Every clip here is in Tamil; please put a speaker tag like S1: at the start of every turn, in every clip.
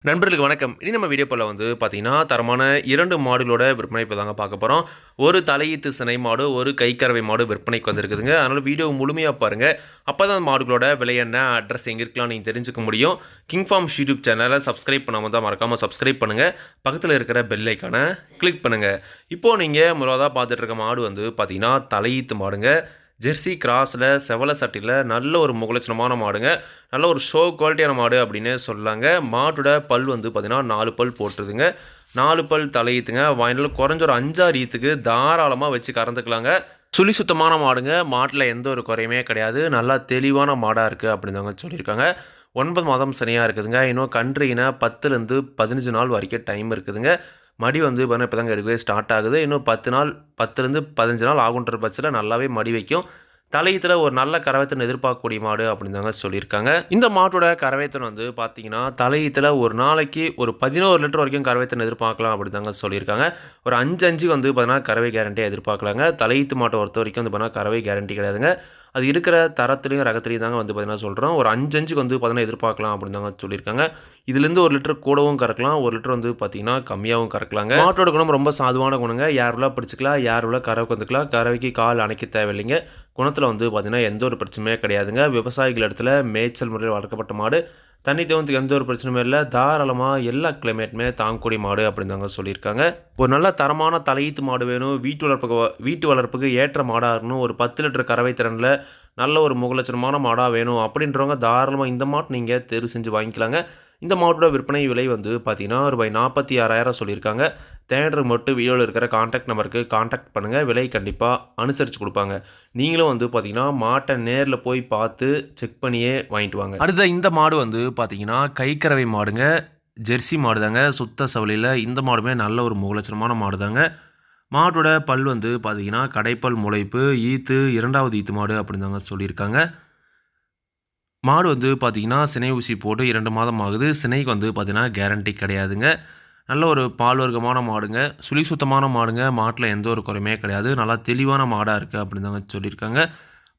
S1: நண்பர்களுக்கு வணக்கம். இனி நம்ம வீடியோ போல பார்த்தீங்கன்னா, தரமான 2 மாடுகளோட விற்பனை இப்ப தாங்க பார்க்க போறோம். ஒரு தலையீத்து சினை மாடு, ஒரு கைக்கறவை மாடு விற்பனைக்கு வந்திருக்குதுங்க. அதனால வீடியோ முழுமையா பாருங்க. அப்பதான் மாடுகளோட விலை என்ன, அட்ரஸ் எங்க இருக்கலாம்னு நீங்க தெரிஞ்சுக்க முடியும். கிங் ஃபார்ம்ஸ் யூடியூப் சேனலை சப்ஸ்கிரைப் பண்ணாம தான் மறக்காம சப்ஸ்கிரைப் பண்ணுங்க. பக்கத்துல இருக்கிற பெல் ஐகான கிளிக் பண்ணுங்க. இப்போ நீங்க முதலா பார்த்துட்டு இருக்க மாடு பார்த்தீங்கன்னா, தலையீத்து மாடுங்க. ஜெர்சி கிராஸில் செவல சட்டியில் நல்ல ஒரு முகலட்சணமான மாடுங்க. நல்ல ஒரு ஷோ குவாலிட்டியான மாடு அப்படின்னு சொல்லலாங்க. மாட்டோட பல் பார்த்தீங்கன்னா 4 பல் போட்டுருதுங்க. 4 பல் தலையீத்துங்க. வாயினால் குறைஞ்ச ஒரு 5-6 ஈத்துக்கு தாராளமாக வச்சு கறந்துக்கலாங்க. சுழி சுத்தமான மாடுங்க. மாட்டில் எந்த ஒரு குறையுமே கிடையாது. நல்லா தெளிவான மாடாக இருக்குது அப்படின்னு தாங்க சொல்லியிருக்காங்க. 9 மாதம் சனியாக இருக்குதுங்க. இன்னும் கன்றுனா 10லேருந்து 15 நாள் வரைக்கும் டைம் இருக்குதுங்க. மடி பார்த்தீங்கன்னா இப்போ தாங்க எடுக்கவே ஸ்டார்ட் ஆகுது. இன்னும் 10 நாள் 10லேருந்து 15 நாள் ஆகுன்ற பட்சத்தில் நல்லாவே மடி வைக்கும். தலையத்தில் ஒரு நல்ல கறவைத்தன் எதிர்பார்க்கக்கூடிய மாடு அப்படின்னு தாங்க சொல்லியிருக்காங்க. இந்த மாட்டோட கறவைத்தன் பார்த்தீங்கன்னா தலையத்தில் ஒரு நாளைக்கு ஒரு 11 லிட்டர் வரைக்கும் கறவைத்தன் எதிர்பார்க்கலாம் அப்படின்னு தாங்க சொல்லியிருக்காங்க. ஒரு 5 பார்த்தீங்கன்னா கறவை கேரண்டியாக எதிர்பார்க்கலாங்க. தலையீத்து மாட்டை பொறுத்த வரைக்கும் பார்த்தீங்கன்னா கறவை கேரண்டி கிடையாதுங்க. அது இருக்கிற தரத்துலையும் ரகத்துலையும் தாங்க பார்த்தீங்கன்னா சொல்கிறோம். ஒரு 5 பார்த்தீங்கன்னா எதிர்பார்க்கலாம் அப்படின்னு தாங்க சொல்லியிருக்காங்க. இதுலேருந்து 1 லிட்டர் கூடவும் கறக்கலாம், 1 லிட்டர் பார்த்தீங்கன்னா கம்மியாகவும் கறக்கலாங்க. மாட்டோட குணம் ரொம்ப சாதுவான குணங்க. யாருல பிடிச்சிக்கலாம், யாருல கறவை வந்துக்கலாம். கறவைக்கு கால் அணைக்க தேவையில்லைங்க. குணத்தில் பார்த்தீங்கன்னா எந்த ஒரு பிரச்சனையுமே கிடையாதுங்க. விவசாயிகள் இடத்துல மேய்ச்சல் முறையில் வளர்க்கப்பட்ட மாடு. தண்ணி தேவத்துக்கு எந்த ஒரு பிரச்சனையுமே இல்லை. தாராளமாக எல்லா கிளைமேட்டுமே தாங்கக்கூடிய மாடு அப்படின்னு தாங்க சொல்லியிருக்காங்க. ஒரு நல்ல தரமான தலையீத்து மாடு வேணும். வீட்டு வளர்ப்புக்கு ஏற்ற மாடாக இருக்கணும். ஒரு 10 லிட்டர் கறவை திறனில் நல்ல ஒரு முகலட்சணமான மாடாக வேணும் அப்படின்றவங்க தாராளமாக இந்த மாட்டு நீங்கள் தேர்வு செஞ்சு வாங்கிக்கலாங்க. இந்த மாட்டோட விற்பனை விலை பார்த்தீங்கன்னா ரூபாய் 46,000 சொல்லியிருக்காங்க. தேடுறது மட்டும் வீடியோவில் இருக்கிற கான்டாக்ட் நம்பருக்கு கான்டாக்ட் பண்ணுங்கள். விலை கண்டிப்பாக அனுசரித்து கொடுப்பாங்க. நீங்களும் பார்த்தீங்கன்னா மாட்டை நேரில் போய் பார்த்து செக் பண்ணியே வாங்கிட்டு வாங்க. அடுத்த இந்த மாடு பார்த்தீங்கன்னா கைக்கறவை மாடுங்க. ஜெர்சி மாடு தாங்க. சுத்த சவலியில் இந்த மாடுமே நல்ல ஒரு முகலட்சணமான மாடு தாங்க. மாட்டோட பல் பார்த்தீங்கன்னா கடைப்பல் முளைப்பு ஈத்து 2வது ஈத்து மாடு அப்படின்னு தாங்க சொல்லியிருக்காங்க. மாடு பார்த்தீங்கன்னா சினை ஊசி போட்டு 2 மாதம் ஆகுது. சினைக்கு பார்த்தீங்கன்னா கேரண்டி கிடையாதுங்க. நல்ல ஒரு பால் வர்க்கமான மாடுங்க. சுழி சுத்தமான மாடுங்க. மாட்டில் எந்த ஒரு குறையுமே கிடையாது. நல்லா தெளிவான மாடாக இருக்குது அப்படின்னு தாங்க சொல்லியிருக்காங்க.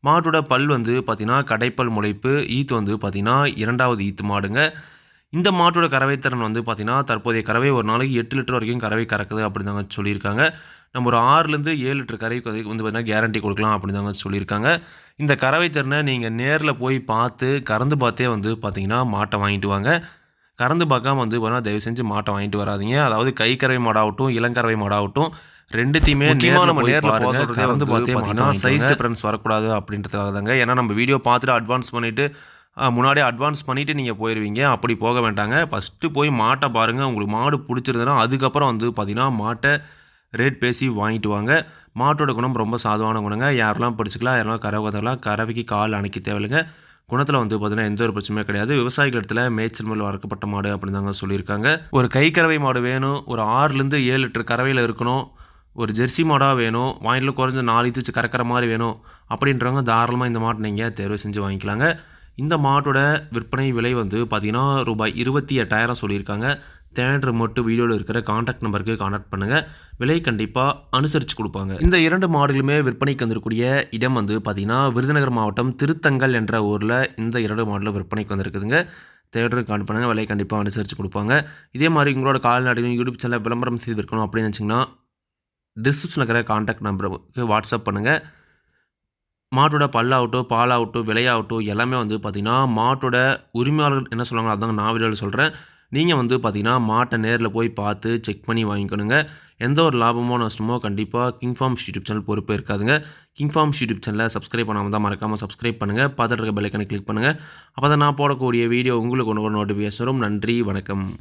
S1: மாட்டோட பல் பார்த்தீங்கன்னா கடைப்பல் முளைப்பு ஈத்து பார்த்தீங்கன்னா 2வது ஈத்து மாடுங்க. இந்த மாட்டோட கறவைத்திறன் பார்த்தீங்கன்னா தற்போதைய கறவை ஒரு நாளைக்கு 8 லிட்டர் வரைக்கும் கறவை கறக்குது அப்படின்னு தாங்க சொல்லியிருக்காங்க. நம்ம ஒரு 6லேருந்து 7 லிட்டர் கறவைக்கு பார்த்தீங்கன்னா கேரண்டி கொடுக்கலாம் அப்படின்னு தாங்க சொல்லியிருக்காங்க. இந்த கறவை திறனை நீங்கள் நேரில் போய் பார்த்து கறந்து பார்த்தே பார்த்தீங்கன்னா மாட்டை வாங்கிட்டு வாங்க. கறந்து பார்க்காம பார்த்தீங்கன்னா தயவு செஞ்சு மாட்டை வாங்கிட்டு வராதிங்க. அதாவது கைக்கறவை மாடாகட்டும் இளங்கறவை மாடாகட்டும் ரெண்டுத்தையுமே நேரில் கறந்து பார்த்தே பார்த்தீங்கன்னா சைஸ் டிஃப்ரென்ஸ் வரக்கூடாது அப்படின்றதுக்காக தாங்க. ஏன்னா நம்ம வீடியோ பார்த்துட்டு அட்வான்ஸ் பண்ணிவிட்டு முன்னாடியே அட்வான்ஸ் பண்ணிவிட்டு நீங்கள் போயிடுவீங்க. அப்படி போக வேண்டாங்க. ஃபஸ்ட்டு போய் மாட்டை பாருங்கள். உங்களுக்கு மாடு பிடிச்சிருந்ததுன்னா அதுக்கப்புறம் பார்த்தீங்கன்னா மாட்டை ரேட் பேசி வாங்கிட்டு வாங்க. மாட்டோட குணம் ரொம்ப சாதுவான குணங்க. யாரெல்லாம் பிடிச்சிக்கலாம், யாரெல்லாம் கறவை கற்றுக்கலாம். கறவைக்கு கால் அணைக்க தேவையில்லைங்க. குணத்தில் பார்த்தீங்கன்னா எந்த ஒரு பிரச்சனையும் கிடையாது. விவசாயிகள் இடத்துல மேய்ச்சல் முறையில் வளர்க்கப்பட்ட மாடு அப்படின்னு தாங்க சொல்லியிருக்காங்க. ஒரு கைக்கறவை மாடு வேணும். ஒரு 6லேருந்து 7 லிட்டர் கறவையில் இருக்கணும். ஒரு ஜெர்சி மாடாக வேணும். வாங்கிட்டு குறைஞ்ச 4 ஈத்து வச்சு கறக்கிற மாதிரி வேணும் அப்படின்றவங்க தாராளமாக இந்த மாட்டை நீங்கள் தேர்வு செஞ்சு வாங்கிக்கலாங்க. இந்த மாட்டோட விற்பனை விலை பார்த்தீங்கன்னா ரூபாய் 28,000 சொல்லியிருக்காங்க. தேடுற மட்டும் வீடியோவில் இருக்கிற கான்டாக்ட் நம்பருக்கு கான்டாக்ட் பண்ணுங்கள். விலை கண்டிப்பாக அனுசரித்து கொடுப்பாங்க. இந்த 2 மாடுகளுமே விற்பனைக்கு வந்திருக்கக்கூடிய இடம் பார்த்தீங்கன்னா விருதுநகர் மாவட்டம் திருத்தங்கல் என்ற ஊரில் இந்த 2 மாடுகளும் விற்பனைக்கு வந்திருக்குதுங்க. தேடுறதுக்கு கால் பண்ணுங்கள். விலை கண்டிப்பாக அனுசரித்து கொடுப்பாங்க. இதே மாதிரி உங்களோட கால்நடையும் யூடியூப் சேனல் விளம்பரம் செய்து இருக்கணும் அப்படின்னு நினச்சிங்கன்னா டிஸ்கிரிப்ஷனில் இருக்கிற கான்டாக்ட் நம்பருக்கு வாட்ஸ்அப் பண்ணுங்கள். மாட்டோட பல்லாகட்டும் பாலாகட்டும் விலையாகட்டும் எல்லாமே பார்த்தீங்கன்னா மாட்டோட உரிமையாளர்கள் என்ன சொல்கிறாங்களோ அதாங்க நான் வீடியோவில் சொல்கிறேன். நீங்கள் பார்த்தீங்கன்னா மாட்டை நேரில் போய் பார்த்து செக் பண்ணி வாங்கிக்கணுங்க. எந்த ஒரு லாபமோ நஷ்டமோ கண்டிப்பாக கிங் ஃபார்ம்ஸ் யூடியூப் சேனல் பொறுப்பே இருக்காதுங்க. கிங் ஃபார்ம்ஸ் யூடியூப் சேனலை சப்ஸ்கிரைப் பண்ணாமல் தான் மறக்காமல் சப்ஸ்கிரைப் பண்ணுங்கள். பார்த்துட்டு இருக்க பெல் ஐகானை கிளிக் பண்ணுங்கள். அப்போ தான் நான் போடக்கூடிய வீடியோ உங்களுக்கு ஒன்று நோட்டிஃபிகேஷன் வரும். நன்றி, வணக்கம்.